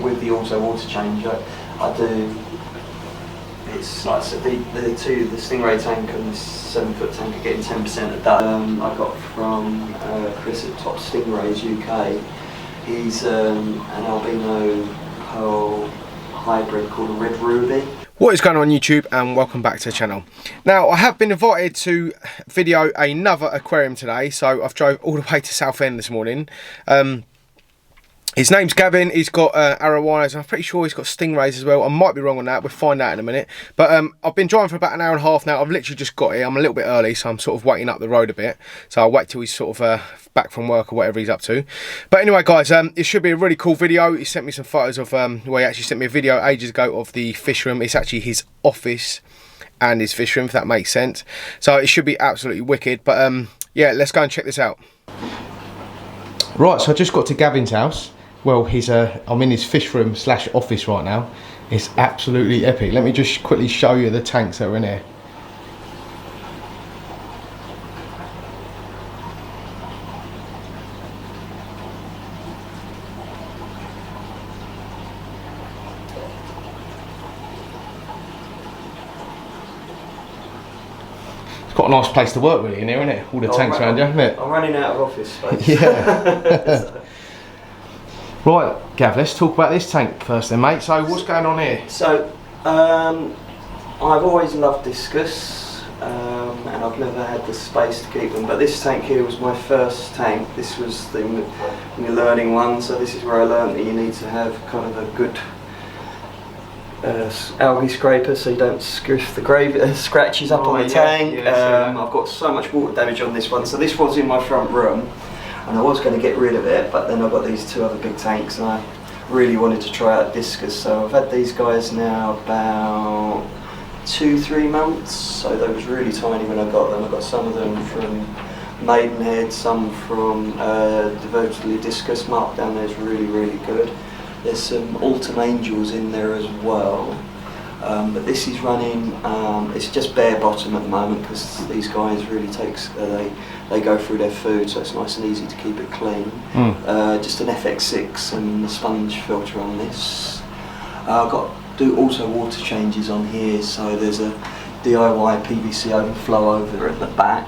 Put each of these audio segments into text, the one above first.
With the auto water change, I do. It's like so the Stingray tank and the 7-foot tank are getting 10% of that. I got from Chris at Top Stingrays UK. He's an albino pearl hybrid called a Red Ruby. What is going on YouTube, and welcome back to the channel. Now I have been invited to video another aquarium today, so I've drove all the way to Southend this morning. His name's Gavin. He's got arowanas, and I'm pretty sure he's got stingrays as well. I might be wrong on that, we'll find out in a minute. But I've been driving for about an hour and a half now. I've literally just got here. I'm a little bit early, so I'm sort of waiting up the road a bit. So I'll wait till he's sort of back from work or whatever he's up to. But anyway guys, it should be a really cool video. He sent me some photos of, well, he actually sent me a video ages ago of the fish room. It's actually his office and his fish room, if that makes sense. So it should be absolutely wicked. But yeah, let's go and check this out. Right, so I just got to Gavin's house. Well, I'm in his fish room / office right now. It's absolutely epic. Let me just quickly show you the tanks that are in here. It's got a nice place to work really in here, isn't it? All the tanks around you, isn't it? I'm running out of office space. Yeah. Right, Gav, let's talk about this tank first then, mate. So what's going on here? So, I've always loved Discus, and I've never had the space to keep them, but this tank here was my first tank. This was the learning one, so this is where I learned that you need to have kind of a good algae scraper so you don't scratch the scratches up on the tank. I've got so much water damage on this one, so this was in my front room. And I was going to get rid of it, but then I've got these two other big tanks and I really wanted to try out Discus. So I've had these guys now about 2-3 months. So they was really tiny when I got them. I got some of them from Maidenhead, some from devotedly Discus. Mark down there is really, really good. There's some Autumn Angels in there as well. But this is running, it's just bare bottom at the moment because these guys really they go through their food, so it's nice and easy to keep it clean. Just an FX6 and a sponge filter on this. I've got to do also water changes on here, so there's a DIY PVC overflow over at the back.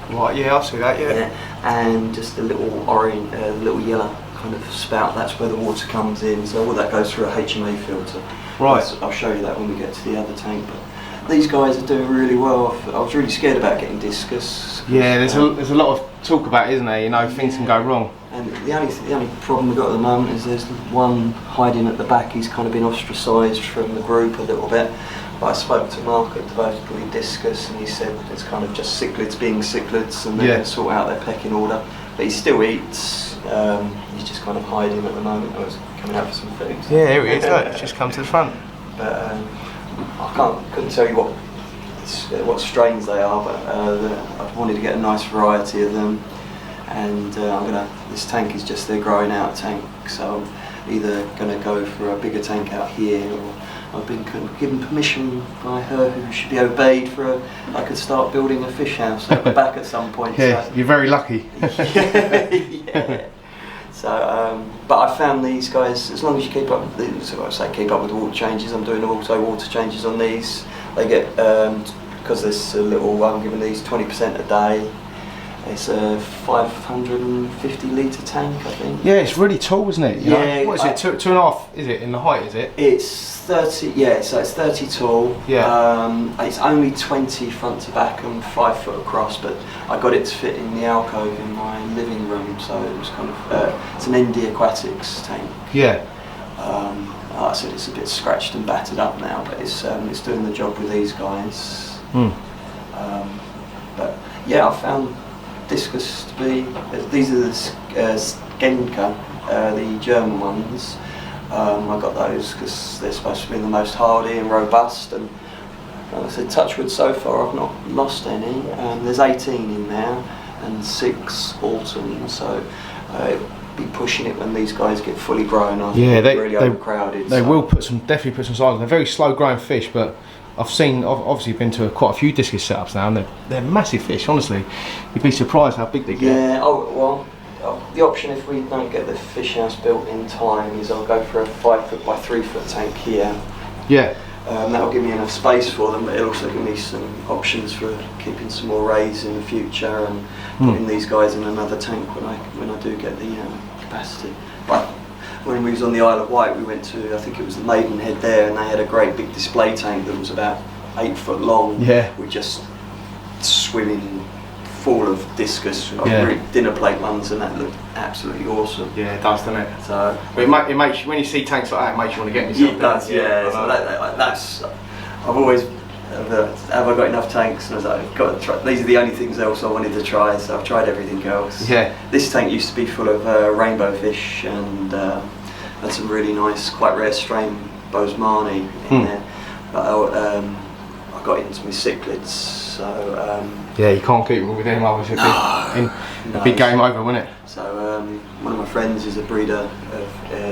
Right, yeah, I see that, yeah. And just a little orange, little yellow kind of spout, that's where the water comes in, so all that goes through a HMA filter. Right. I'll show you that when we get to the other tank. But these guys are doing really well. I was really scared about getting Discus. Yeah, there's a lot of talk about it, isn't there? You know, things can go wrong. And the only problem we've got at the moment is there's one hiding at the back. He's kind of been ostracised from the group a little bit. But I spoke to Mark at devotedly Discus, and he said it's kind of just cichlids being cichlids, and they're going to sort out their pecking order. But he still eats. He's just kind of hiding at the moment. I was coming out for some food. Yeah, here he is. Look, it's just come to the front. But I couldn't tell you what strains they are, but I wanted to get a nice variety of them. And this tank is just their growing out tank, so I'm either going to go for a bigger tank out here, or I've been given permission by her, who should be obeyed, I could start building a fish house at the back at some point. Yeah, so. You're very lucky. Yeah. So, but I found these guys, as long as you keep up with the water changes, I'm doing auto water changes on these. They get, because there's a little, I'm giving these 20% a day. It's a 550 litre tank, I think. Yeah, it's really tall, isn't it? You know? What is it, 2.5, is it, in the height, is it? It's 30, yeah, so it's 30 tall. Yeah. It's only 20 front to back and 5 foot across, but I got it to fit in the alcove in my living room, so it was kind of, it's an ND Aquatics tank. Yeah. Like I said, it's a bit scratched and battered up now, but it's doing the job with these guys. But yeah, I found Discus to be, these are the Skenka, the German ones. I got those because they're supposed to be the most hardy and robust, and like I said, touch wood, so far I've not lost any. There's 18 in there and 6 autumn, so be pushing it when these guys get fully grown. I think they're really overcrowded. They will definitely put some size. They're very slow growing fish, but I've obviously been to quite a few Discus setups now, and they're massive fish. Honestly, you'd be surprised how big they get. Yeah. Oh well, the option if we don't get the fish house built in time is I'll go for a 5 foot by 3 foot tank here. Yeah. That'll give me enough space for them, but it'll also give me some options for keeping some more rays in the future and putting these guys in another tank when I do get the capacity. But when we was on the Isle of Wight, we went to, I think it was the Maidenhead there, and they had a great big display tank that was about 8 foot long. Yeah. With just swimming full of discus, Yeah. dinner plate ones, and that looked absolutely awesome. Yeah, it does, doesn't it? So But it makes you, when you see tanks like that, it makes you want to get yourself. it does, yeah. So that's I've always have I got enough tanks? And I was like, I've got to try. These are the only things else I wanted to try, so I've tried everything else. Yeah. This tank used to be full of rainbow fish and had some really nice, quite rare strain Bosemani in there. But I got into my cichlids, so. Yeah, you can't keep with them, otherwise it'd be a big game over, wouldn't it? So one of my friends is a breeder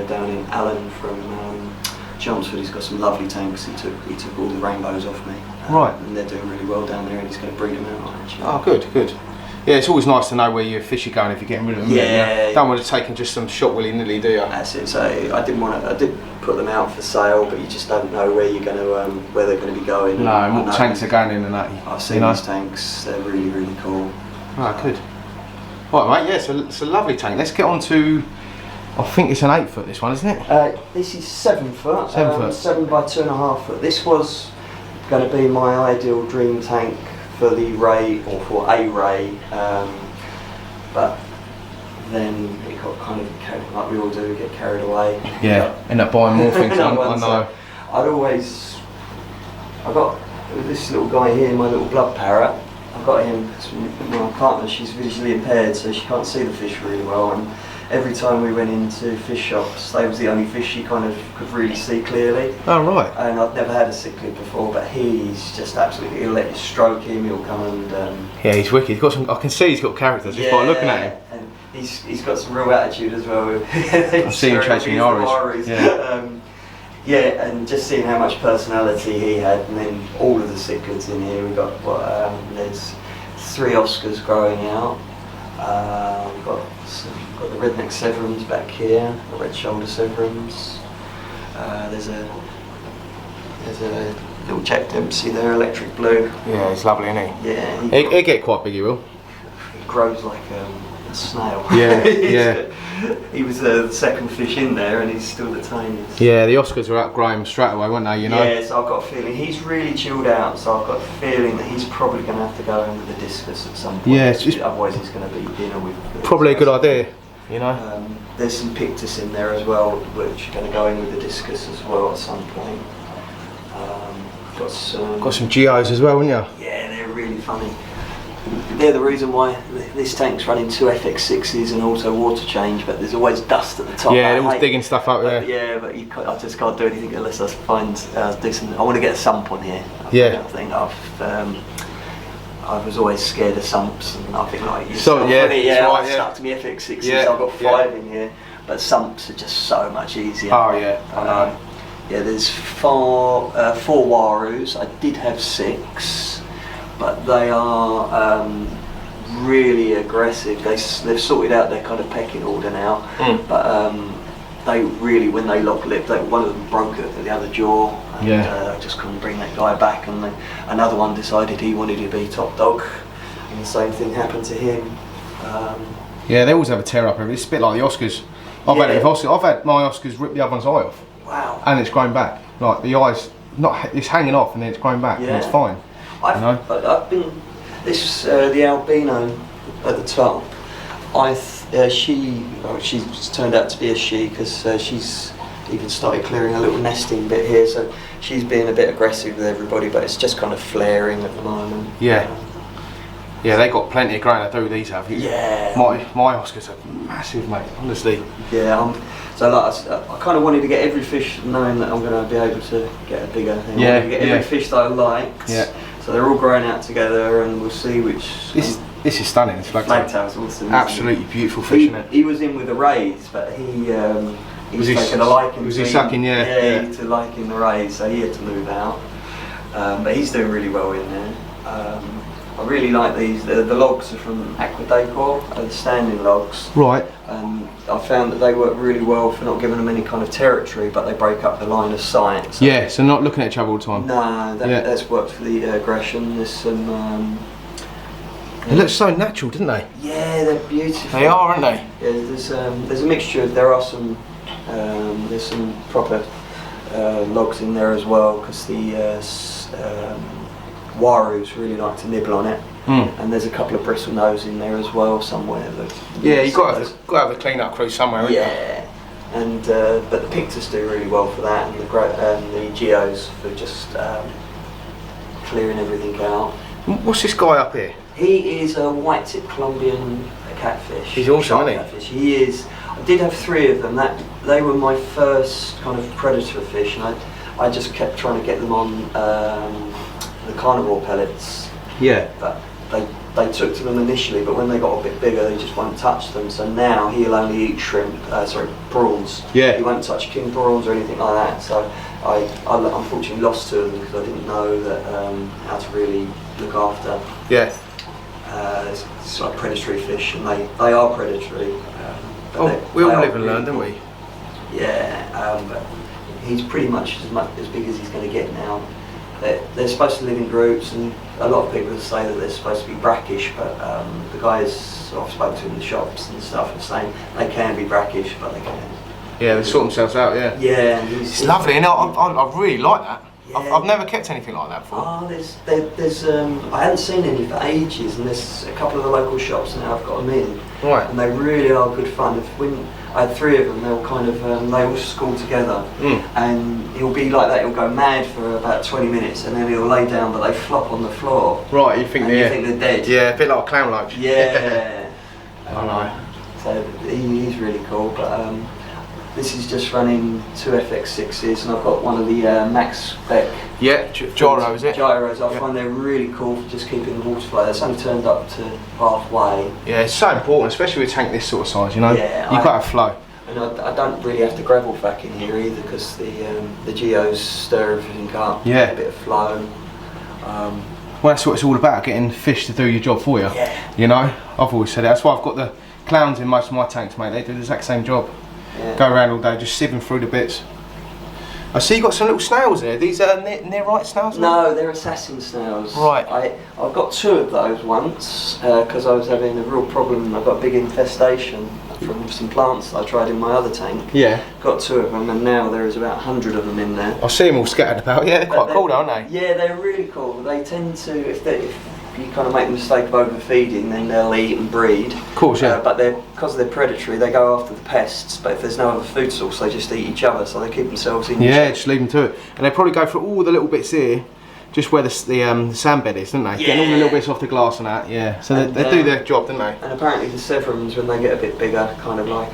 down in Allen from Chelmsford. He's got some lovely tanks. He took all the rainbows off me. Right. And they're doing really well down there, and he's going to breed them out actually. Oh, good, good. Yeah, it's always nice to know where your fish are going if you're getting rid of them. Yeah. You don't want to take just some shot willy-nilly, do you? That's it. So I did put them out for sale, but you just don't know where you're going to where they're going to be going. No, and what tanks are going in and that. I've seen these tanks. They're really, really cool. Oh, good. Right, mate. Yeah, so it's a lovely tank. Let's get on to. I think it's an 8 foot. This one, isn't it? This is 7 foot. 7 foot. 7 by 2.5 foot. This was going to be my ideal dream tank for the ray, or for a ray, but then it got kind of carried, like we all do, get carried away. Yeah, end up buying more things. I know. I got this little guy here, my little blood parrot. I got him, my partner, she's visually impaired, so she can't see the fish really well, and every time we went into fish shops, they was the only fish she kind of could really see clearly. Oh, right. And I've never had a cichlid before, but he's just absolutely, he'll let you stroke him, he'll come and... yeah, he's wicked. He's got some, I can see he's got characters just by looking at him. And he's got some real attitude as well. I see him chasing the iris. Yeah. Yeah, and just seeing how much personality he had, and then all of the cichlids in here. We've got there's 3 Oscars growing out. We've got the redneck severums back here, the red shoulder severums. There's a little Jack Dempsey there, electric blue. Yeah, he's lovely, isn't he? Yeah. He'll get quite big, he will. He grows like a snail. Yeah, yeah. He was the second fish in there, and he's still the tiniest. Yeah, the Oscars were outgrowing him straight away, weren't they? You know. Yeah, so I've got a feeling he's really chilled out. So I've got a feeling that he's probably going to have to go in with the Discus at some point. Yeah, otherwise he's going to be dinner with. Probably a good idea, you know. There's some Pictus in there as well, which are going to go in with the Discus as well at some point. Got some Geos as well, haven't you? Yeah, they're really funny. They're the reason why this tank's running 2 FX6s and auto water change, but there's always dust at the top. Yeah, they're always digging stuff up there. Yeah, but I just can't do anything unless I find decent. I want to get a sump on here. Yeah. I think I was always scared of sumps, and I think like you so yeah, I stuck to my FX6s. Yeah, I've got 5 in here, but sumps are just so much easier. Oh yeah, I know. Yeah, there's 4 Warus. I did have 6. But they are really aggressive. They've sorted out their kind of pecking order now. But they really, when they lock lip, one of them broke the other jaw. And, I just couldn't bring that guy back. And then another one decided he wanted to be top dog, and the same thing happened to him. Yeah, they always have a tear up. It's a bit like the Oscars. I've had my Oscars rip the other one's eye off. Wow. And it's grown back. Like the eye's it's hanging off, and then it's grown back, and it's fine. I've been the albino at the top. She's turned out to be a she, because she's even started clearing a little nesting bit here. So she's being a bit aggressive with everybody, but it's just kind of flaring at the moment. Yeah. Yeah, they got plenty of growing to do. These have. Yeah. My Oscars are massive, mate. Honestly. Yeah. So like I kind of wanted to get every fish, knowing that I'm going to be able to get a bigger thing. Yeah. Get every fish that I liked. Yeah. So they're all growing out together, and we'll see which. This is stunning. It's flagtail's awesome. Absolutely beautiful fish, isn't it? He was in with the rays, but he was taking a liking. Was he sucking? Yeah. To liking the rays, so he had to move out. But he's doing really well in there. I really like these. The logs are from Aquascape, the standing logs. Right. And I found that they work really well for not giving them any kind of territory, but they break up the line of sight. So yeah, so not looking at each other all the time. No, that's worked for the aggression. There's some. They look so natural, didn't they? Yeah, they're beautiful. They are, aren't they? Yeah, there's a mixture. There are some. There's some proper logs in there as well, because the warus really like to nibble on it. And there's a couple of bristlenose in there as well somewhere. Yeah, you've got to have a clean up crew somewhere, haven't you? Yeah, and but the Pictus do really well for that, and the Geos for just clearing everything out. What's this guy up here? He is a white-tipped Colombian catfish. He's awesome, isn't he? Catfish. He is. I did have 3 of them. They were my first kind of predator fish, and I just kept trying to get them on the carnivore pellets. Yeah. But they took to them initially, but when they got a bit bigger, they just won't touch them. So now he'll only eat prawns. Yeah. He won't touch king prawns or anything like that. So I unfortunately lost 2 of them because I didn't know that how to really look after. Yeah. It's like predatory fish, and they are predatory. We all live and learn, don't we? Yeah, but he's pretty much as big as he's going to get now. They're supposed to live in groups, and a lot of people say that they're supposed to be brackish, but the guys I've spoken to in the shops and stuff are saying they can be brackish, but they can. Yeah, they sort themselves out, yeah. Yeah. It's lovely, and I really like that. Yeah. I've never kept anything like that before. Oh, there's I hadn't seen any for ages, and there's a couple of the local shops now I've got them in. Right. And they really are good fun. When I had 3 of them, they were kind of, they all school together. And he'll be like that, he'll go mad for about 20 minutes, and then he'll lay down, but they flop on the floor. Right, you think they're dead. Yeah, a bit like a clown loach. Yeah. I know. So he's really cool, but this is just running 2 FX6s, and I've got one of the Max Spec. Yeah, gyro, is it? Gyros. I find they're really cool for just keeping the water flow. It's only turned up to halfway. Yeah, it's so important, especially with a tank this sort of size, you know? Yeah, You've got to have flow. And I don't really have to gravel vac in here either, because the Geos stir everything up. Yeah. A bit of flow. Well, that's what it's all about, getting fish to do your job for you. Yeah. You know? I've always said it. That's why I've got the clowns in most of my tanks, mate. They do the exact same job. Yeah. Go around all day, just sieving through the bits. I see you got some little snails there. These are near-right snails? No, they're assassin snails. Right. I've got 2 of those once, because I was having a real problem. I got a big infestation from some plants that I tried in my other tank. Yeah. Got 2 of them, and now there is about 100 of them in there. I see them all scattered about. Yeah, they're quite cool, though, aren't they? Yeah, they're really cool. They tend to, if you kind of make the mistake of overfeeding, then they'll eat and breed. Of course, yeah. But because they're predatory, they go after the pests. But if there's no other food source, they just eat each other. So they keep themselves in. Yeah, just leave them to it. And they probably go for all the little bits here, just where the sand bed is, don't they? Yeah. Getting all the little bits off the glass and that. Yeah. So they do their job, don't they? And apparently the severums, when they get a bit bigger, kind of like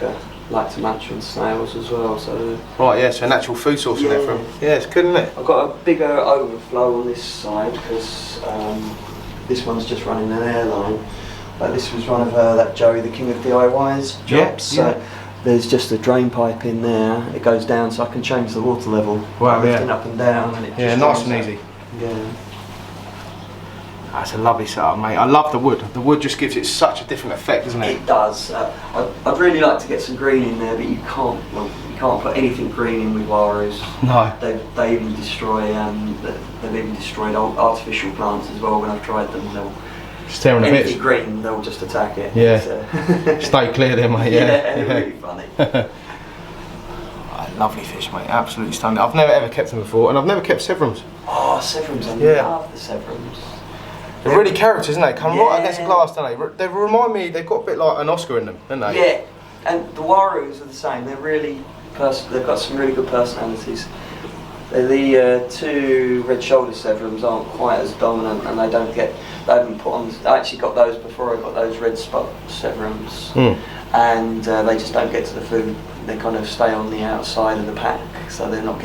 to munch on snails as well. So. Right. Yeah. So a natural food source in there from. Yeah, it's good, isn't it? I've got a bigger overflow on this side because. This one's just running an airline, but this was one of that Joey, the king of DIYs jobs. Yeah, so there's just a drain pipe in there. It goes down, so I can change the water level. Wow, lifting up and down, and it yeah, just nice and easy. Yeah. That's a lovely setup, mate. I love the wood. The wood just gives it such a different effect, doesn't it? It does. I'd really like to get some green in there, but you can't. Well, you can't put anything green in with warus. No. They even destroy. They've even destroyed artificial plants as well. When I've tried them, they'll. Just tearing the bits. Anything green, they'll just attack it. Yeah. So. Stay clear there, mate. Yeah. Yeah, really funny. Lovely fish, mate. Absolutely stunning. I've never ever kept them before, and I've never kept severums. Oh, severums! I love the severums. They're really characters, isn't they? Come right against the glass, don't they? They remind me. They've got a bit like an Oscar in them, don't they? Yeah, and the warus are the same. They're really they've got some really good personalities. The 2 red shoulder severums aren't quite as dominant, and they haven't put on. I actually got those before I got those red spot severums, and they just don't get to the food. They kind of stay on the outside of the pack, so they're not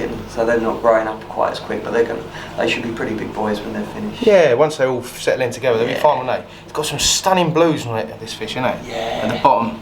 growing up quite as quick. But they should be pretty big boys when they're finished. Yeah, once they all settle in together, they'll be fine, won't they? It's got some stunning blues on it, this fish, isn't it? Yeah. At the bottom.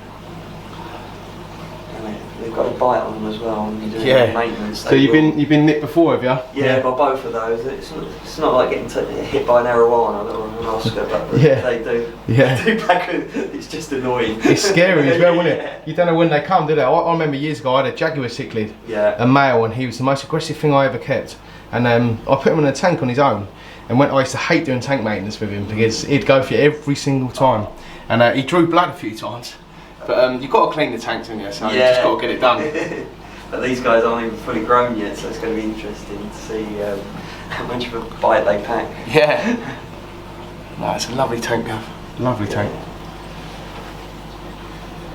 They've got a a bite on them as well when you're doing maintenance. So you've been nipped before, have you? Yeah, by both of those. It's not like getting hit by an arowana or an Oscar, but they do. Yeah. They do back. It's just annoying. It's scary as well, isn't it? You don't know when they come, do they? I remember years ago I had a Jaguar Cichlid, a male, and he was the most aggressive thing I ever kept. And I put him in a tank on his own, and I used to hate doing tank maintenance with him because he'd go for you every single time, and he drew blood a few times. But you've got to clean the tanks, haven't you? So you just got to get it done. But these guys aren't even fully grown yet, so it's going to be interesting to see how much of a bite they pack. Yeah. No, it's a lovely tank, Gav. Lovely tank.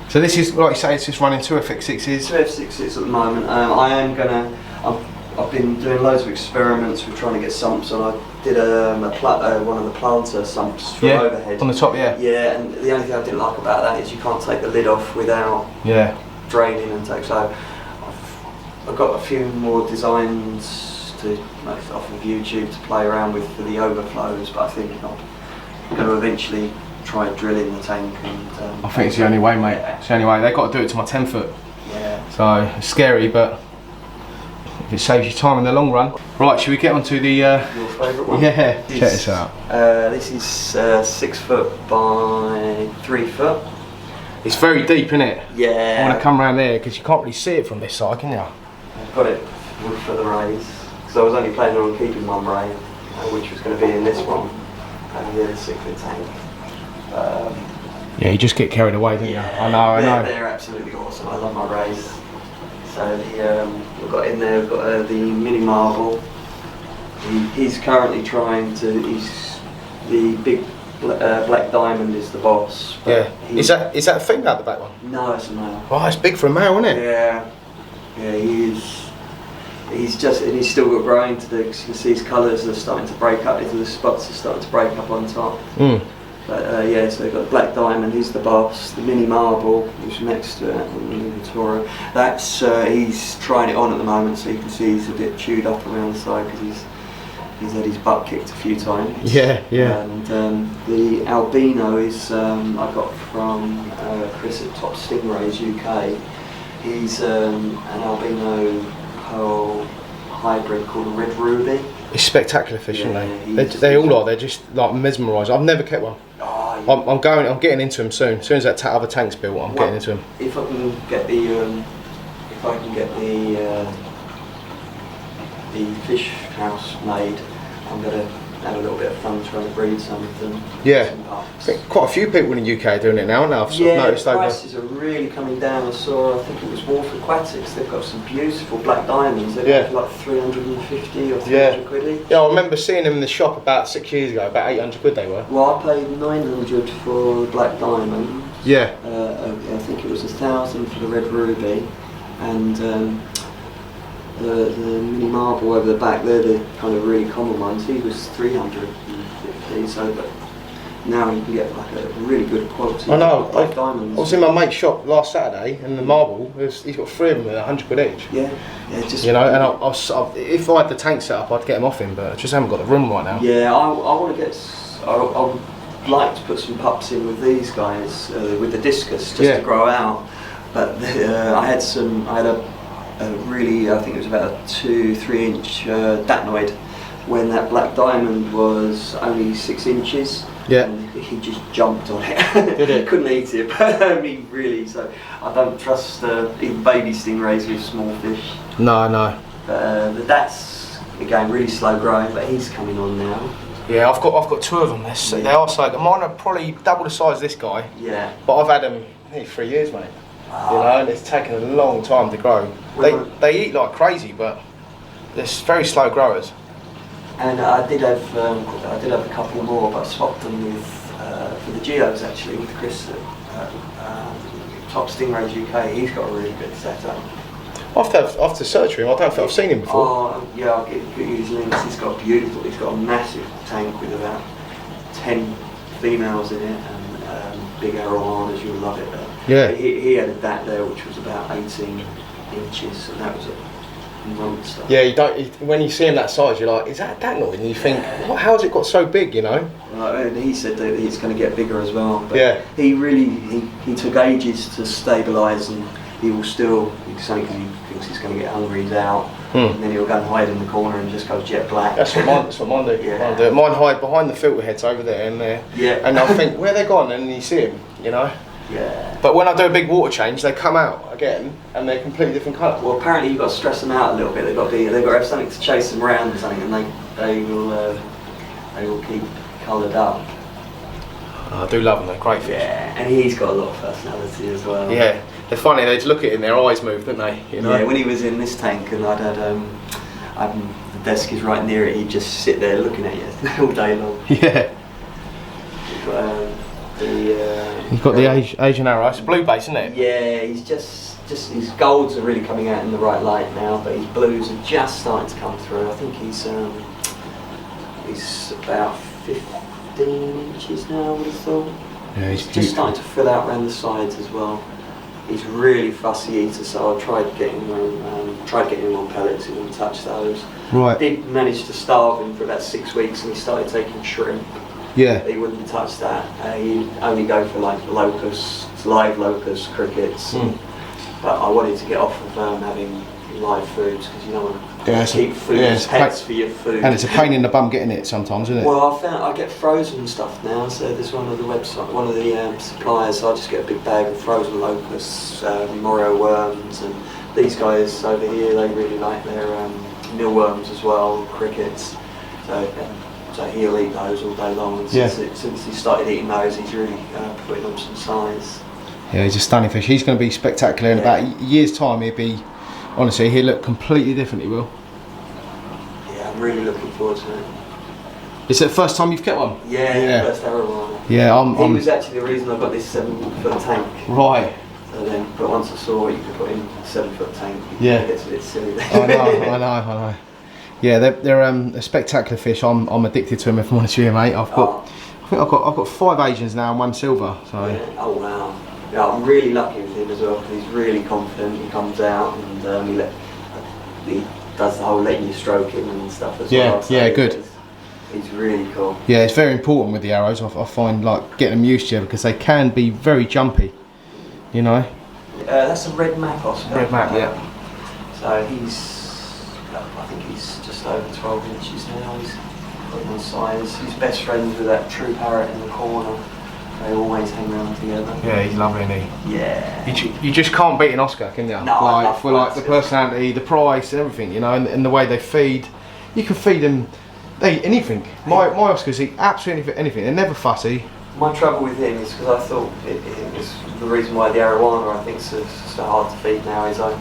So this is, like you say, it's just running 2 FX6s. 2 FX6s at the moment. I've been doing loads of experiments with trying to get sumps on. I did one of the planter sumps from overhead. On the top, yeah. Yeah, and the only thing I didn't like about that is you can't take the lid off without draining and take. So I've got a few more designs to make off of YouTube to play around with for the overflows, but I think I'm going to eventually try drilling the tank. And I think it's the only way, mate. It's the only way. They've got to do it to my 10 foot. Yeah. So it's scary, but it saves you time in the long run. Right, should we get on to the... your favourite one? Yeah, check this out. This is 6 foot by 3 foot. It's very deep, isn't it? Yeah. I want to come around there because you can't really see it from this side, can you? I've got it for the rays, because I was only planning on keeping one ray, which was going to be in this one, and the 6 foot tank. Yeah, you just get carried away, don't you? I know. They're absolutely awesome. I love my rays. So we've got in there, we've got the mini marble. He's currently trying to, the big black diamond is the boss. Yeah. Is that a female, the back one? No, it's a male. Oh, it's big for a male, isn't it? Yeah. Yeah, he's still got growing to do, because you can see his colours are starting to break up, the spots are starting to break up on top. But so we've got the black diamond, he's the boss, the mini marble, which is next to it, the Toro. That's, he's trying it on at the moment, so you can see he's a bit chewed up around the side because he's had his butt kicked a few times. Yeah. And the albino is, I got from Chris at Top Stingrays UK. He's an albino pearl hybrid called a red ruby. It's spectacular fish, aren't they? They all are. They're just like mesmerising. I've never kept one. I'm getting into them soon. As soon as that other tank's built, I'm getting into them. If I can get the fish house made, I'm gonna have a little bit of fun trying to breed some of them. Yeah, I think quite a few people in the UK are doing it now. I've noticed the prices are really coming down. I saw, I think it was Wolf Aquatics, they've got some beautiful black diamonds. They're like 350 or 300 quid each. Yeah, I remember seeing them in the shop about 6 years ago, about 800 quid they were. Well, I paid 900 for the black diamond. Yeah. I think it was 1,000 for the red ruby, and the mini marble over the back, they're the kind of really common ones. He was 350, so but now you can get like a really good quality. I know. Black diamonds. I was in my mate's shop last Saturday, and the marble, he's got 3 of them at 100 quid each. Yeah, just and if I had the tank set up, I'd get them off him, but I just haven't got the room right now. Yeah, I want to get. I would like to put some pups in with these guys with the Discus just to grow out, but I had a really, I think it was about a 2-3 inch datnoid when that black diamond was only 6 inches. Yeah. And he just jumped on it. Did it? Couldn't eat it, but I mean, really, so I don't trust even baby stingrays with small fish. No. But that's, again, really slow growing, but he's coming on now. Yeah, I've got 2 of them. They are so good. Mine are probably double the size of this guy. Yeah. But I've had them nearly 3 years, mate. And it's taken a long time to grow. They eat like crazy, but they're very slow growers. And I did have a couple more, but I swapped them with for the Geos actually with Chris at Top Stingrays UK. He's got a really good setup. I have to search for him. I don't think I've seen him before. Oh yeah, I'll get you his links. He's got a massive tank with about 10 females in it, and big arowanas. You'll love it. Yeah. He had a dat there which was about 18 inches, and that was a monster. Yeah, when you see him that size, you're like, is that noise? And you think, how has it got so big, you know? And he said that it's going to get bigger as well. But he took ages to stabilise, and he will still, because he thinks he's going to get hungry, he's out, and then he'll go and hide in the corner and just go jet black. That's what mine do. Yeah. Mine hide behind the filter heads over there and there. Yeah. And I think, where they gone? And you see them, you know. Yeah. But when I do a big water change, they come out again and they're completely different colour. Well, apparently you've got to stress them out a little bit. They've got to have something to chase them around or something, and they will keep coloured up. Oh, I do love them. They're great fish. Yeah, and he's got a lot of personality as well. Yeah, they're funny. They just look at it and their eyes move, don't they? You know. Yeah. When he was in this tank and the desk is right near it, he'd just sit there looking at you all day long. Yeah. You've got the Asian arrow. It's blue base, isn't it? Yeah, he's just his golds are really coming out in the right light now, but his blues are just starting to come through. I think he's about 15 inches now, I would have thought. Yeah, he's just starting to fill out around the sides as well. He's really fussy eater, so I tried getting him on pellets. He wouldn't touch those. Right. Did manage to starve him for about 6 weeks, and he started taking shrimp. Yeah. He wouldn't touch that. He'd only go for like locusts, live locusts, crickets. But I wanted to get off of having live foods, because you don't want to keep food as pets for your food. And it's a pain in the bum getting it sometimes, isn't it? Well, I get frozen stuff now. So there's one of the suppliers. So I just get a big bag of frozen locusts, Moreo worms, and these guys over here, they really like their mealworms as well, crickets. So he'll eat those all day long. And since he started eating those, he's really putting on some size. Yeah, he's a stunning fish. He's going to be spectacular in about a year's time. He'll look completely different. He will. Yeah, I'm really looking forward to it. Is it the first time you've kept one? Yeah. First ever one. Yeah, he was actually the reason I got this 7-foot tank. Right. So but once I saw what you could put in a 7-foot tank, it gets a bit silly. I know. Yeah, they're a spectacular fish. I'm addicted to them, if I'm honest with you, mate. I think I've got 5 Asians now and 1 silver. So. Yeah. Oh wow. Yeah, I'm really lucky with him as well, because he's really confident. He comes out and he does the whole letting you stroke him and stuff as well. So yeah, good. He's really cool. Yeah, it's very important with the arrows. I find, like, getting them used to, because they can be very jumpy. You know. That's a red map, Oscar. Red map, yeah. So I think he's just over 12 inches now. He's got one size. He's best friends with that true parrot in the corner. They always hang around together. Yeah, he's lovely, isn't he? Yeah. You just can't beat an Oscar, can you? No, for the personality, the price, everything, you know, and the way they feed. You can feed them. They eat anything. My Oscars eat absolutely anything. They're never fussy. My trouble with him is because I thought it was the reason why the arowana I think is so hard to feed now is I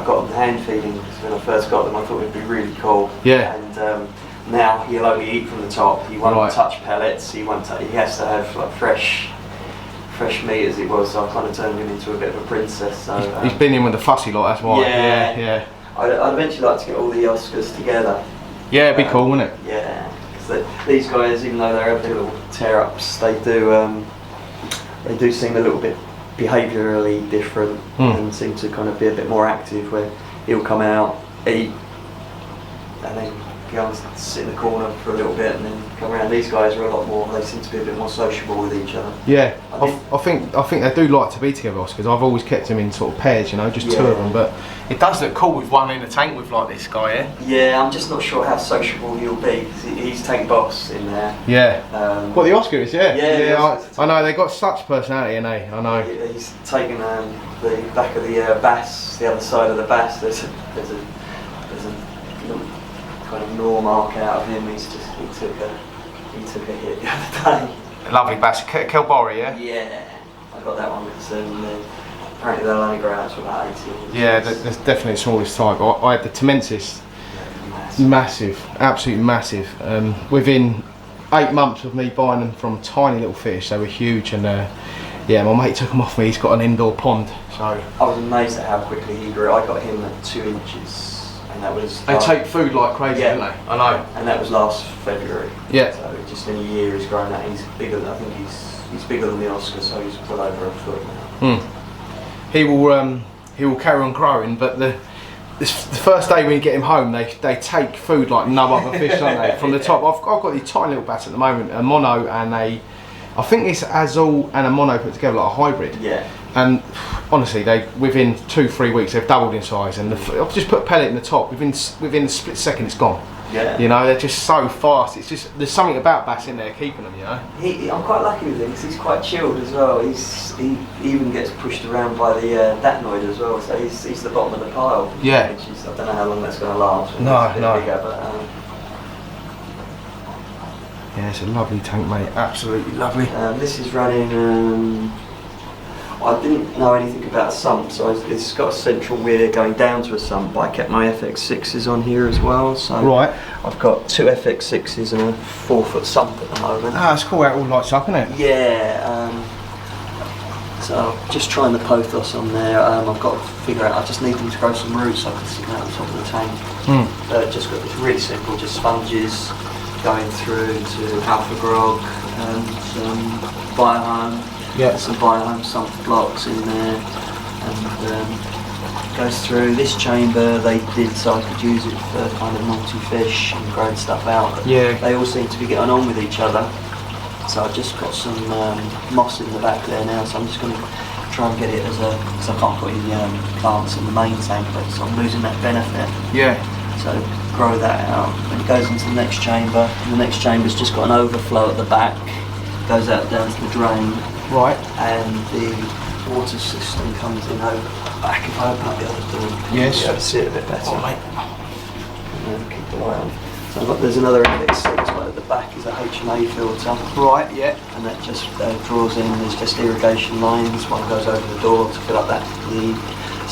got them hand feeding, because when I first got them I thought it'd be really cool. Yeah. And now he'll only eat from the top. He won't touch pellets. He has to have like fresh meat as it was. So I kind of turned him into a bit of a princess. So he's been in with the fussy lot. That's why. Yeah. I'd eventually like to get all the Oscars together. Yeah, it'd be cool, wouldn't it? Yeah. These guys, even though they're a bit little tear-ups, they do seem a little bit behaviourally different and seem to kind of be a bit more active, where he'll come out, eat, and then go and sit in the corner for a little bit and then come around. These guys are a lot more, they seem to be a bit more sociable with each other. Yeah, I think they do like to be together, Oscars. I've always kept them in sort of pairs, you know, just 2 of them, but it does look cool with one in a tank with like this guy here. Yeah, I'm just not sure how sociable he'll be, because he's tank boss in there. Yeah. What, the Oscars? Yeah. I know, they got such personality, and I know. He's taken the back of the bass, the other side of the bass. There's a little kind of gnaw mark out of him. He took a hit the other day. Lovely bass, Kelbori, yeah? Yeah, I got that one because apparently they'll only grow out to about 18. Yeah, that's definitely the smallest type. I had the Temensis, massive, absolutely massive. Within 8 months of me buying them from tiny little fish, they were huge, and yeah, my mate took them off me. He's got an indoor pond, so I was amazed at how quickly he grew. I got him at 2 inches. And that was they take food like crazy, don't they? I know. And that was last February. Yeah. So just in a year he's grown out. He's bigger than, I think he's bigger than the Oscar, so he's well over a foot now. He will carry on growing, but the first day when you get him home, they take food like no other fish, don't they? From the top. I've got these tiny little bats at the moment, a mono and I think it's Azul and a mono put together like a hybrid. Yeah. And honestly, within 2-3 weeks they've doubled in size, and I've just put a pellet in the top. Within a split second, it's gone. Yeah. You know, they're just so fast. It's just there's something about bass in there keeping them. You know. I'm quite lucky with him because he's quite chilled as well. He even gets pushed around by the datnoid as well, so he's the bottom of the pile. Yeah. Which is, I don't know how long that's going to last. No. Bigger, but, yeah, it's a lovely tank, mate. Absolutely lovely. This is running. I didn't know anything about a sump, so it's got a central weir going down to a sump, but I kept my FX6s on here as well, so right. I've got 2 FX6s and a 4-foot sump at the moment. Ah, it's cool how it all lights up, isn't it? Yeah, so just trying the pothos on there. I've got to figure out, I just need them to grow some roots so I can stick them out on top of the tank. Just got this really simple, just sponges going through to alpha grog and some biohome. Yeah. Some biohome sump blocks in there, and goes through this chamber. They did so I could use it for kind of multi-fish and growing stuff out. But yeah. They all seem to be getting on with each other. So I've just got some moss in the back there now. So I'm just going to try and get it as because I can't put any plants in the main tank, but so I'm losing that benefit. Yeah. So grow that out. Then it goes into the next chamber. And the next chamber's just got an overflow at the back. Goes out down to the drain. Right. And the water system comes in over the back. If I open up the other door, yes, you'll be able to see it a bit better. Oh, mate. And keep the light on. So there's another FX6, but at the back is a HMA filter. Right, yeah. And that just draws in, there's just irrigation lines. One goes over the door to fill up the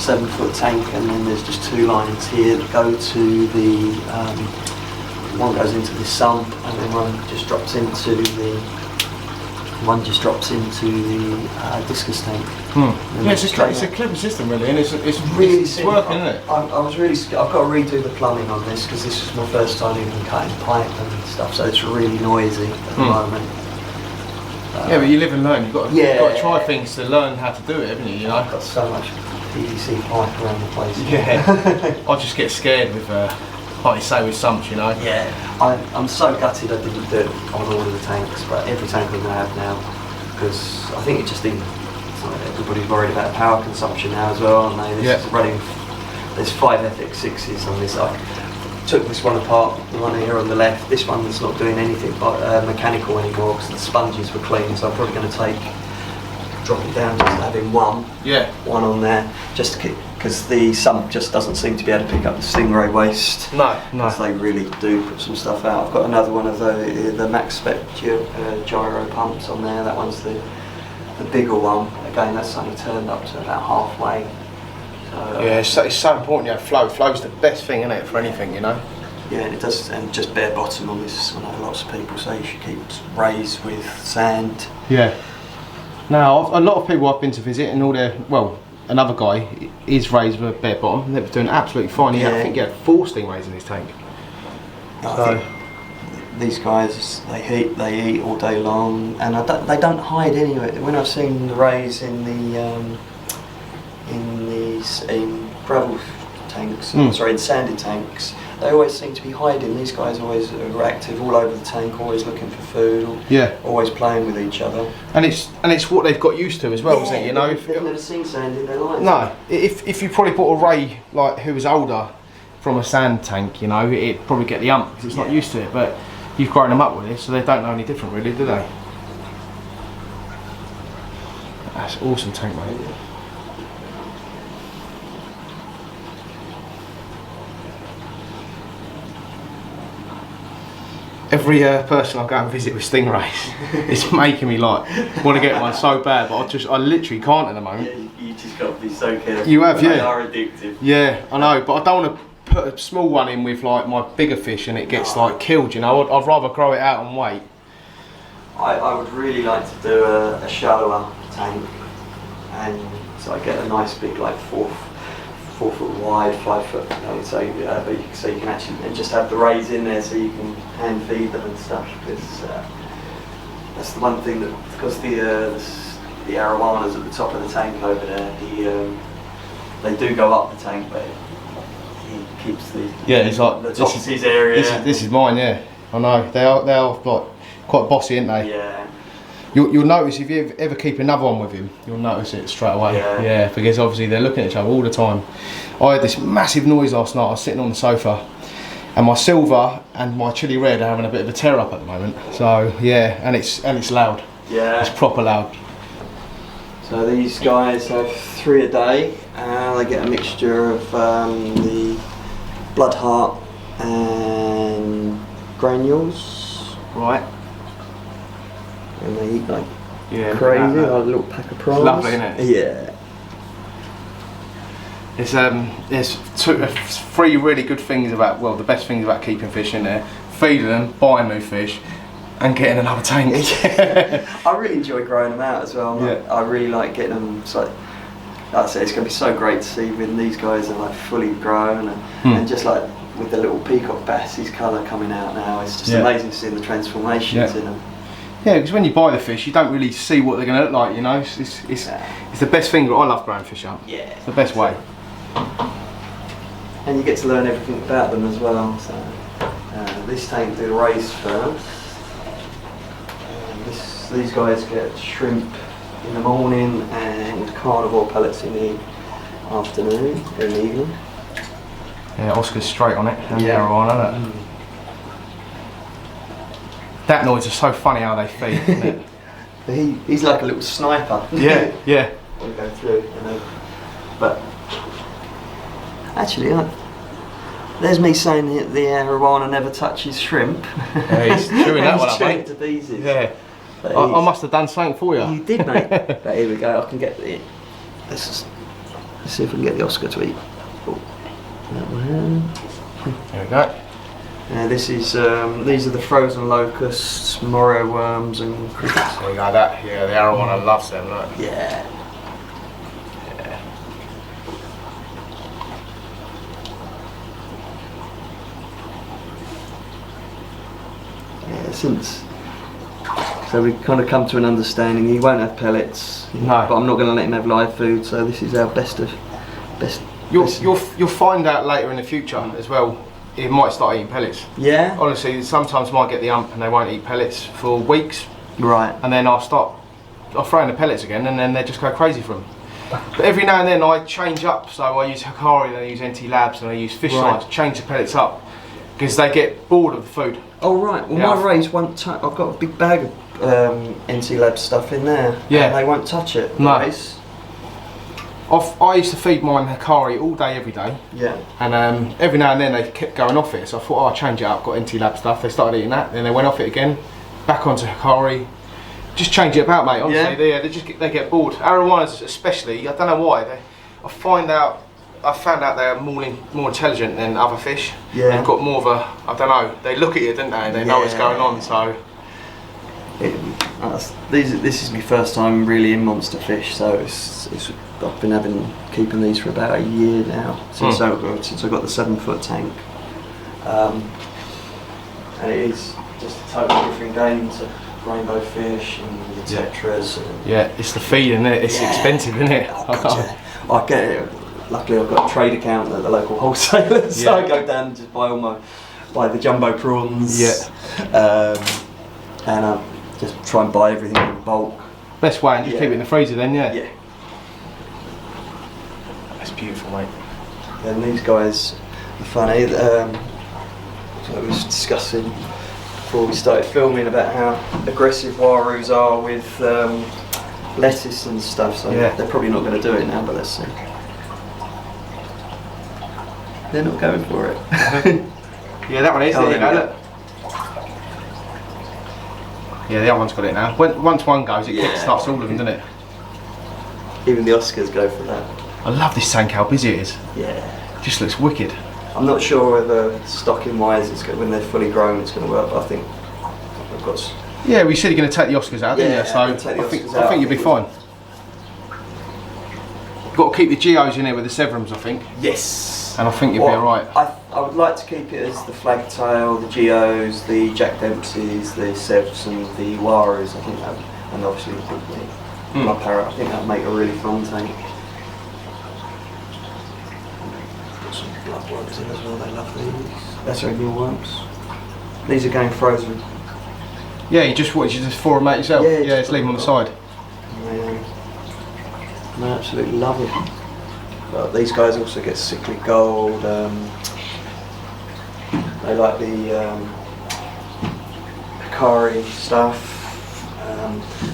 7-foot tank, and then there's just 2 lines here that go to the, one goes into the sump, and then one just drops into the Discus tank. Yeah, it's a clever system, really, and it's really working, isn't it? I've got to redo the plumbing on this because this is my first time even cutting pipe and stuff, so it's really noisy at the moment. Yeah, but you live and learn. You've got to try things to learn how to do it, haven't you? You know. I've got so much PVC pipe around the place. Yeah. I just get scared with, like you say, with sumps, you know. Yeah. I'm so gutted I didn't do it on all of the tanks, but every tank I'm going to have now, because I think it just didn't. Everybody's worried about power consumption now as well, aren't they? This is running. There's 5 FX6s on this. I took this one apart, the one here on the left. This one's not doing anything but mechanical anymore because the sponges were clean. So I'm probably going to drop it down just to having one. Yeah. One on there, just because the sump just doesn't seem to be able to pick up the Stingray waste. No. Because they really do put some stuff out. I've got another one of the Max Spec gyro pumps on there. That one's the bigger one. Again, that's only turned up to about halfway. So, yeah, it's so important you have flow. Flow's the best thing, isn't it, for anything, you know? Yeah, and it does, and just bare bottom on this. I know lots of people say you should keep raised with sand. Yeah. Now, a lot of people I've been to visit, and all their, well, another guy is raised with a bare bottom. They're doing absolutely fine. Yeah. I think he had 4 stingrays in his tank. I think these guys, they eat all day long, and they don't hide anywhere. When I've seen the rays in gravel tanks, sorry, in sanded tanks, they always seem to be hiding. These guys always are active all over the tank, always looking for food, always playing with each other. And it's what they've got used to as well, isn't it? You know, they've never seen sand in their lives. No, if you probably bought a ray like who was older from a sand tank, you know, it'd probably get the ump because it's not used to it. But you've grown them up with it, so they don't know any different, really, do they? That's awesome tank, mate. Every person I go and visit with stingrays, it's making me like want to get one so bad, but I literally can't at the moment. Yeah, you just got to be so careful. You have, They are addictive. Yeah, I know, but I don't want to put a small one in with like my bigger fish and it gets like killed, you know. I'd rather grow it out and wait. I would really like to do a shallower tank, and so I get a nice big like 4 foot wide, 5 foot, I would say, but so you can actually and just have the rays in there so you can hand feed them and stuff. Because that's the one thing that, because the arowanas at the top of the tank over there, they do go up the tank, but he keeps the it's like the top is his area. This is mine, yeah. I know they are like quite bossy, aren't they? Yeah. You'll notice if you ever keep another one with him, you'll notice it straight away. Yeah, because obviously they're looking at each other all the time. I heard this massive noise last night. I was sitting on the sofa, and my silver and my chili red are having a bit of a tear up at the moment. So yeah, and it's loud. Yeah, it's proper loud. So these guys have 3 a day, and they get a mixture of the blood heart and granules. Right. And they eat like crazy, like a little pack of prawns. Lovely, isn't it? Yeah. There's 3 really good things about, well, the best things about keeping fish in there: feeding them, buying new fish, and getting another tank. I really enjoy growing them out as well. I really like getting them. So, like I said, it's going to be so great to see when these guys are like fully grown and just like with the little peacock bass's colour coming out now. It's just amazing to see the transformations in them. Yeah, because when you buy the fish, you don't really see what they're going to look like. You know, it's the best thing. I love growing fish up. Yeah, it's the best way. And you get to learn everything about them as well. So this tank do the raised first. These guys get shrimp in the morning and carnivore pellets in the afternoon or in the evening. Yeah, Oscar's straight on it. And arowana, isn't it? That noise is so funny how they feed, isn't it? He's like a little sniper. Yeah, yeah. We go through, you know. But actually, there's me saying the arowana never touches shrimp. Yeah, he's chewing that one up, mate. To pieces. Yeah. I must have done something for you. You did, mate. But here we go. I can get the. Let's see if we can get the Oscar to eat. Oh, that one. There we go. These are the frozen locusts, morrow worms, and crickets. There we go. That the arowana loves them, right? Yeah. So we've kind of come to an understanding. He won't have pellets, but I'm not going to let him have live food. So this is our best. You'll find out later in the future as well. He might start eating pellets. Yeah. Honestly, sometimes might get the ump and they won't eat pellets for weeks. Right. And then I'll throw in the pellets again, and then they just go crazy for them. But every now and then I change up. So I use Hikari, and I use NT Labs, and I use fish lines to change the pellets up because they get bored of the food. Oh right. Well, my rays won't touch. I've got a big bag of NT Labs stuff in there. Yeah. And they won't touch it. No. I used to feed mine Hikari all day, every day. Yeah. And every now and then they kept going off it, so I thought, I'll change it up. I've got NT Lab stuff. They started eating that, then they went off it again, back onto Hikari. Just change it about, mate. Honestly, they get bored. Arowanas especially, I don't know why. I found out they're more intelligent than other fish. Yeah. They've got more of a, I don't know. They look at you, don't they? They know what's going on. So. This is my first time really in monster fish, so I've been keeping these for about a year now since I got the 7-foot tank, and it is just a totally different game to rainbow fish and the tetras. Yeah, it's the feed, isn't it? It's expensive, isn't it? I get it. Luckily, I've got a trade account at the local wholesaler, so I go down and just buy the jumbo prawns. Yeah. And I just try and buy everything in bulk. Best way, and just keep it in the freezer then, yeah? Yeah. That's beautiful, mate. And these guys are funny. So I was discussing before we started filming about how aggressive warus are with lettuce and stuff, so they're probably not going to do it now, but let's see. They're not going for it. Yeah, that one is. There you go, look. Yeah, the other one's got it now. Once one goes, it kickstarts all of them, doesn't it? Even the Oscars go for that. I love this tank, how busy it is. Yeah. It just looks wicked. I'm not sure whether stocking wise when they're fully grown it's going to work, but I think I've got... Yeah, we said you're going to take the Oscars out, didn't you? So I think you'll be fine. You've got to keep the geos in there with the severums, I think. Yes. And I think you'll be alright. I would like to keep it as the flagtail, the geos, the Jack Dempseys, the sevs and the warus. I think that, and obviously the blood parrot. I think that would make a really fun tank. Got some bloodworms in as well. They love these. That's our mealworms. These are going frozen. Yeah, you just for them out yourself. Yeah, just leave them on the side. I absolutely love it. But these guys also get Cichlid gold. They like the Picari stuff,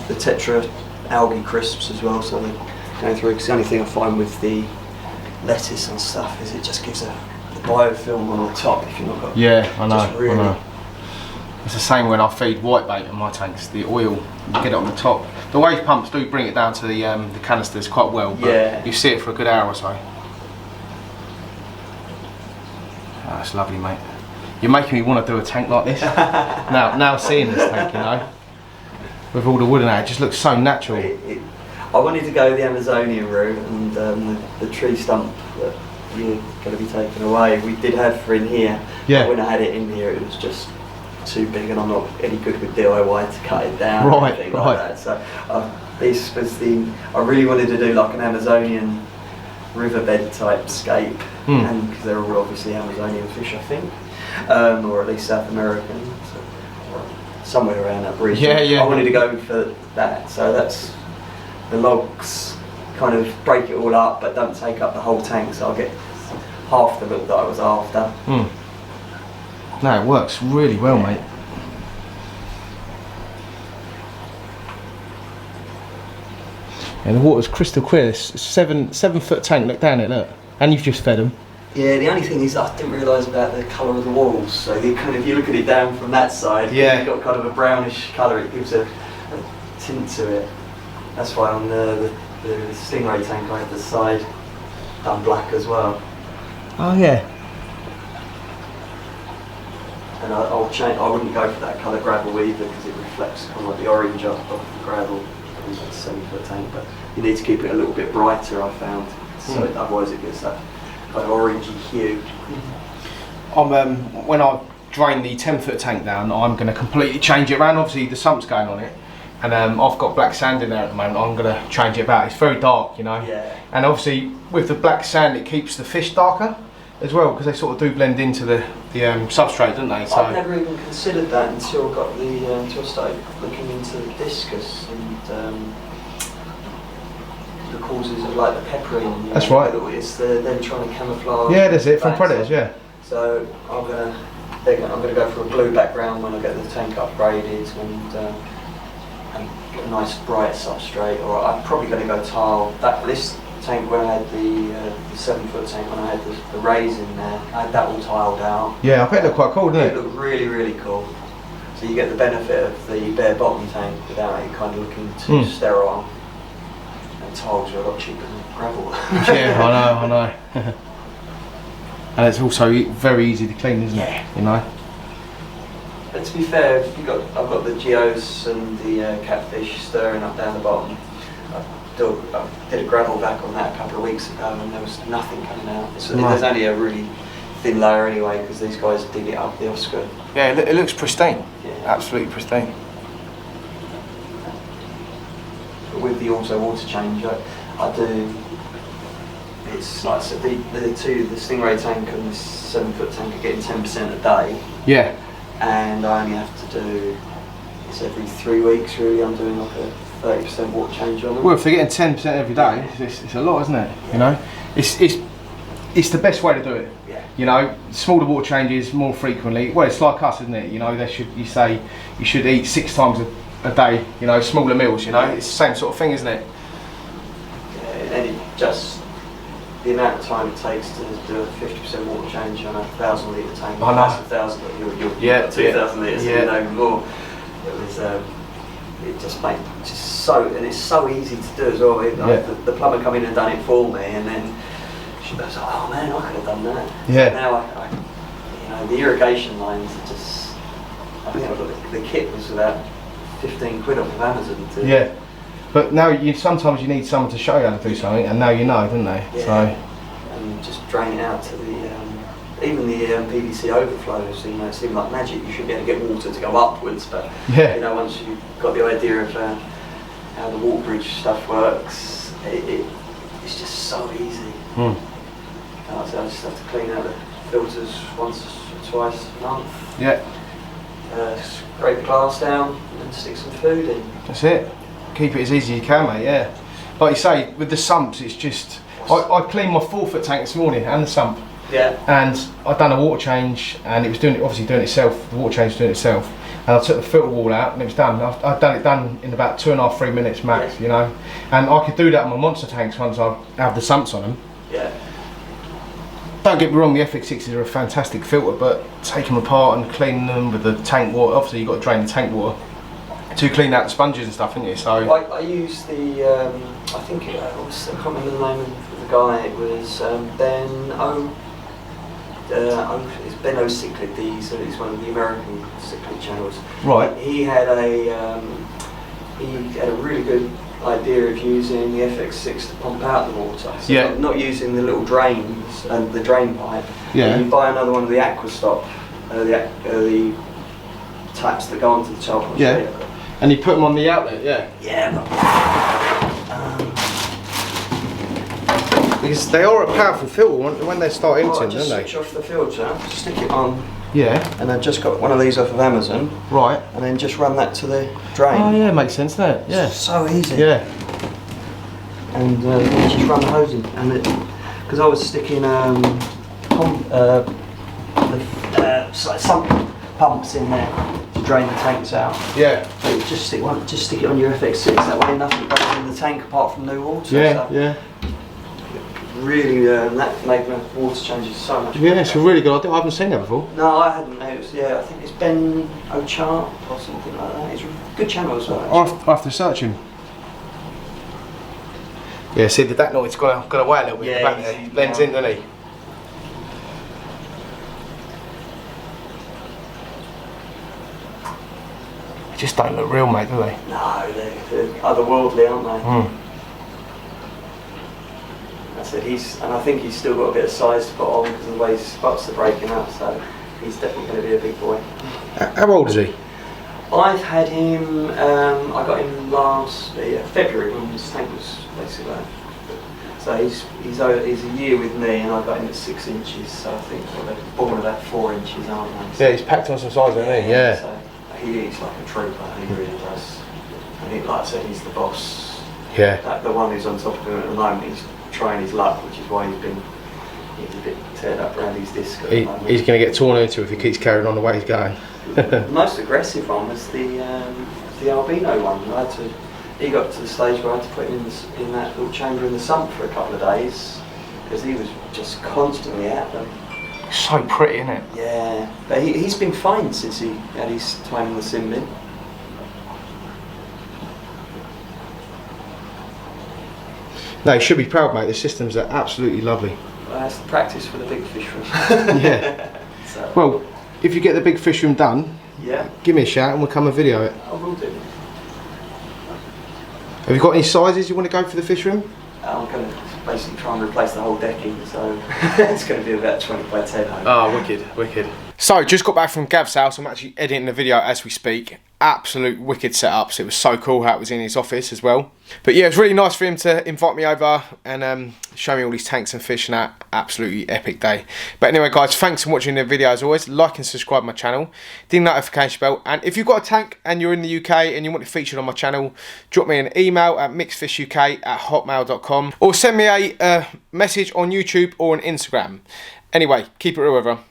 the Tetra algae crisps as well. So they're going through. Because the only thing I find with the lettuce and stuff is it just gives the biofilm on the top. If you're not got I know. It's the same when I feed whitebait in my tanks. The oil, you get it on the top. The wave pumps do bring it down to the canisters quite well, but you see it for a good hour or so. Oh, that's lovely, mate. You're making me want to do a tank like this. now seeing this tank, you know, with all the wood in it, it just looks so natural. I wanted to go the Amazonian route, and the tree stump that you're going to be taking away, we did have for in here. Yeah. But when I had it in here, it was just too big, and I'm not any good with DIY to cut it down or anything like that. So this was I really wanted to do like an Amazonian riverbed type scape, and because they're all obviously Amazonian fish, I think, or at least South American, so, or somewhere around that region. I wanted to go for that. So that's the logs kind of break it all up, but don't take up the whole tank. So I'll get half the look that I was after. No, it works really well, mate. And the water's crystal clear. It's a 7 foot tank. Look down it, look. And you've just fed them. Yeah, the only thing is I didn't realise about the colour of the walls. So you kind of, if you look at it down from that side, you've got kind of a brownish colour. It gives a tint to it. That's why on the Stingray tank I had the side done black as well. Oh yeah. And I'll change. I wouldn't go for that colour gravel either because it reflects kind of like the orange of the gravel. It's a 7 foot tank, but you need to keep it a little bit brighter. I found, so otherwise it gets that kind of orangey hue. When I drain the 10 foot tank down, I'm going to completely change it around. Obviously the sump's going on it, and I've got black sand in there at the moment. I'm going to change it about. It's very dark, you know. Yeah. And obviously with the black sand, it keeps the fish darker as well, because they sort of do blend into the substrate, don't they? So I've never even considered that until I got until I started looking into the Discus and the causes of like the peppering. That's right. It's them trying to camouflage. Yeah, that's it, from predators. Yeah. So I'm gonna go for a blue background when I get the tank upgraded and get a nice bright substrate. Or I'm probably going to go tile. This tank when I had the 7 foot tank, when I had the rays in there, I had that all tiled out. Yeah, I bet it looked quite cool, didn't it? It looked really, really cool. So you get the benefit of the bare bottom tank without it kind of looking too sterile. And tiles are a lot cheaper than gravel. Yeah, I know. And it's also very easy to clean, isn't it? You know. But to be fair, I've got the geos and the catfish stirring up down the bottom. I did a gravel vac on that a couple of weeks ago, and there was nothing coming out. There's only a really thin layer anyway, because these guys dig it up the Oscar. Yeah, it looks pristine. Yeah. Absolutely pristine. But with the auto water change, I do. It's like so the Stingray tank and the 7 foot tank are getting 10% a day. Yeah. And I only have to do. It's every 3 weeks really. I'm doing like a 30% water change on them. Well, if they're getting 10% every day, it's a lot, isn't it? Yeah. You know, it's the best way to do it. Yeah. You know, smaller water changes more frequently. Well, it's like us, isn't it? You know, you should eat 6 times a day. You know, smaller meals. You know, it's the same sort of thing, isn't it? Yeah, and it just the amount of time it takes to do a 50% water change on a 1,000 litre tank. I know. That's 1,000. You've got 2,000 litres. Yeah. No more. It was. It just made and it's so easy to do as well. The plumber come in and done it for me, and then she goes, "Oh man, I could have done that." Yeah. So now the irrigation lines are just. I think the kit was about 15 quid off of Amazon. Yeah. But now sometimes you need someone to show you how to do something, and now you know, don't they? Yeah. So. And just drain it out to the. Even the PVC overflows, it seemed like magic. You should be able to get water to go upwards, but once you've got the idea of how the water bridge stuff works, it's just so easy. So I just have to clean out the filters once or twice a month. Yeah. scrape the glass down and stick some food in. That's it. Keep it as easy as you can, mate, yeah. Like you say, with the sumps, it's just... I cleaned my 4-foot tank this morning and the sump. Yeah. And I'd done a water change and it was obviously doing itself, the water change was doing itself. And I took the filter wall out and it was done. I'd done it in about 2.5, 3 minutes max, you know. And I could do that on my monster tanks once I have the sumps on them. Yeah. Don't get me wrong, the FX6s are a fantastic filter, but take them apart and clean them with the tank water. Obviously you've got to drain the tank water to clean out the sponges and stuff, haven't you? So I used the, I think it was, I can't remember the name of the guy, it was it's Ben O. Cichlid, he's one of the American Cichlid channels. Right. He had a really good idea of using the FX6 to pump out the water. So not using the little drains and the drain pipe. Yeah. You buy another one of the Aquascape, the taps that go onto the child pump. Yeah. And you put them on the outlet, yeah. Yeah. Because they are a powerful filter when they start emptying, just don't they? switch off the filter, stick it on. Yeah. And I've just got one of these off of Amazon. Right. And then just run that to the drain. Oh yeah, makes sense, doesn't it? Yeah. It's so easy. Yeah. And just run the hose in, and because I was sticking sump pumps in there to drain the tanks out. Yeah. So just stick it on your FX6. That way nothing goes in the tank apart from new water. Yeah. So Yeah. really, that made my water changes so much. Yeah, it's a really good idea. I haven't seen that before. No, I hadn't. It was, I think it's Ben O'Chart or something like that. It's a good channel as well. I'll have to search him. Yeah, see, that noise gone away a little bit. Yeah, back there. Blends in, doesn't he? They just don't look real, mate, do they? No, they're otherworldly, aren't they? Mm. I said and I think he's still got a bit of size to put on because of the way his spots are breaking up, so he's definitely going to be a big boy. How old is he? I've had him, I got him last February when his tank was basically like. So he's a year with me and I got him at 6 inches, so I think they're born about 4 inches, aren't they? Yeah, he's packed on some size, hasn't he? Yeah. So he eats like a trooper, he really does. And like I said, he's the boss. Yeah. The one who's on top of him at the moment, he's trying his luck, which is why he's a bit teared up around his disc. He's going to get torn into if he keeps carrying on the way he's going. The most aggressive one was the albino one. He got to the stage where I had to put him in that little chamber in the sump for a couple of days because he was just constantly at them. So pretty, isn't it? Yeah, but he's been fine since he had his time in the sim bin. No, you should be proud, mate. The systems are absolutely lovely. Well, that's the practice for the big fish room. Yeah. So. Well, if you get the big fish room done, give me a shout and we'll come and video it. I will do. Have you got any sizes you want to go for the fish room? I'm going to basically try and replace the whole decking, so it's going to be about 20 by 10. Oh, wicked, wicked. So, just got back from Gav's house. I'm actually editing the video as we speak. Absolute wicked setups. It was so cool how it was in his office as well. But yeah, it was really nice for him to invite me over and show me all these tanks and fish and that. Absolutely epic day. But anyway, guys, thanks for watching the video as always. Like and subscribe to my channel. Ding the notification bell. And if you've got a tank and you're in the UK and you want it featured on my channel, drop me an email at mixedfishuk@hotmail.com or send me a message on YouTube or on Instagram. Anyway, keep it real, everyone.